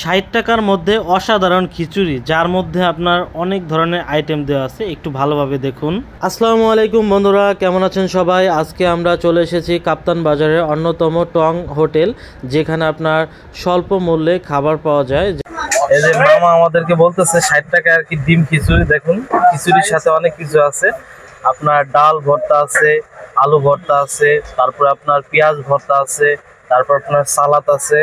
৬০ টাকার মধ্যে অসাধারণ খিচুড়ি, যার মধ্যে আপনার অনেক ধরনের আইটেম দেওয়া আছে, একটু ভালোভাবে দেখুন। আসসালামু আলাইকুম বন্ধুরা, কেমন আছেন সবাই? আজকে আমরা চলে এসেছি কাপ্তান বাজারের অন্যতম টং হোটেল, যেখানে আপনার স্বল্প মূল্যে খাবার পাওয়া যায়। এই যে মামা আমাদেরকে বলতেছে ৬০ টাকা আর কি ডিম খিচুড়ি। দেখুন খিচুড়ির সাথে অনেক কিছু আছে, আপনার ডাল ভর্তা আছে, আলু ভর্তা আছে, তারপর আপনার পেঁয়াজ ভর্তা আছে, তারপর আপনার সালাদ আছে,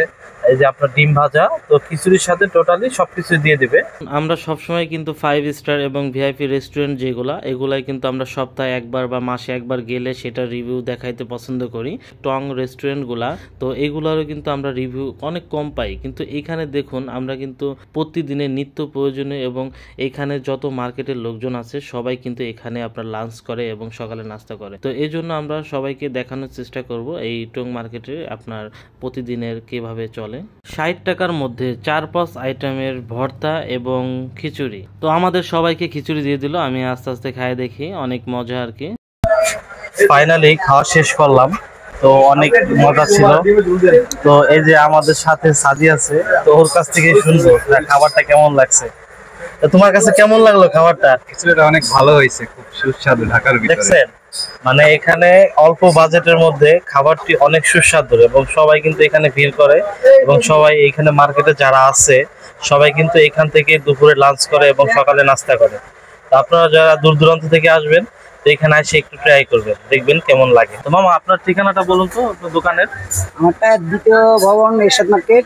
এই যে আপনার ডিম ভাজা। তো খিচুড়ির সাথে টোটালি সবকিছু দিয়ে দিবে। আমরা সবসময় কিন্তু 5 স্টার এবং ভিআইপি রেস্টুরেন্ট এগুলাই কিন্তু আমরা সপ্তাহে একবার বা মাসে একবার গেলে সেটা রিভিউ দেখাইতে পছন্দ করি। টং রেস্টুরেন্টগুলা, তো এগুলারও কিন্তু আমরা রিভিউ অনেক কম পাই, কিন্তু এখানে দেখুন আমরা কিন্তু প্রতিদিনের নিত্য প্রয়োজনীয় এবং এখানে যত মার্কেটের লোকজন আছে সবাই কিন্তু এখানে আপনার লাঞ্চ করে এবং সকালে নাস্তা করে। তো এই জন্য আমরা সবাইকে দেখানোর চেষ্টা করব এই টং মার্কেটে আপনার প্রতিদিনের কিভাবে চলে। ৬০ টাকার মধ্যে 4-5 আইটেমের ভর্তা এবং খিচুড়ি। তো আমাদের সবাইকে খিচুড়ি দিয়ে দিল, আমি আস্তে আস্তে খাই, দেখি অনেক মজা আর কি। ফাইনালি খাওয়া শেষ করলাম, তো অনেক মজা ছিল। তো এই যে আমাদের সাথে সাজি আছে, তো ওর কাছ থেকে শুনবো খাবারটা কেমন লাগছে। তো তোমার কাছে কেমন লাগলো খাবারটা? খিচুড়িটা অনেক ভালো হয়েছে, খুব সুস্বাদু। ঢাকার ভিতরে দেখছেন, মানে এখানে অল্প বাজেটের মধ্যে খাবারটি অনেক সুস্বাদু এবং সবাই কিন্তু এখানে ভিড় করে এবং সবাই এখানে মার্কেটে যারা আছে সবাই কিন্তু এখান থেকে দুপুরে লাঞ্চ করে এবং সকালে নাস্তা করে। তো আপনারা যারা দূর দূরান্ত থেকে আসবেন, তো এখানে এসে একটু ট্রাই করবেন, দেখবেন কেমন লাগে। তো মামা আপনার ঠিকানাটা বলুন তো আপনার দোকানের। আমারটা দ্বিতীয় ভবন এরশাদ মার্কেট,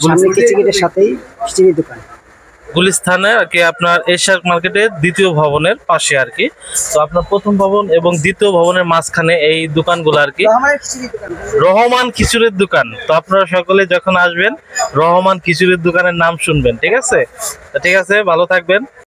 সামনে খিচুড়ির সাথেই খিচুড়ির দোকান, গুলিস্তানে আর কি, আপনার এশিয়ার মার্কেটের দ্বিতীয় ভবনের পাশে আর কি। তো আপনার প্রথম ভবন এবং দ্বিতীয় ভবনের মাঝখানে এই দোকানগুলো আর কি, রহমান খিচুড়ির দোকান। তো আপনারা সকলে যখন আসবেন রহমান খিচুড়ির দোকানের নাম শুনবেন, ঠিক আছে? তো ঠিক আছে, ভালো থাকবেন।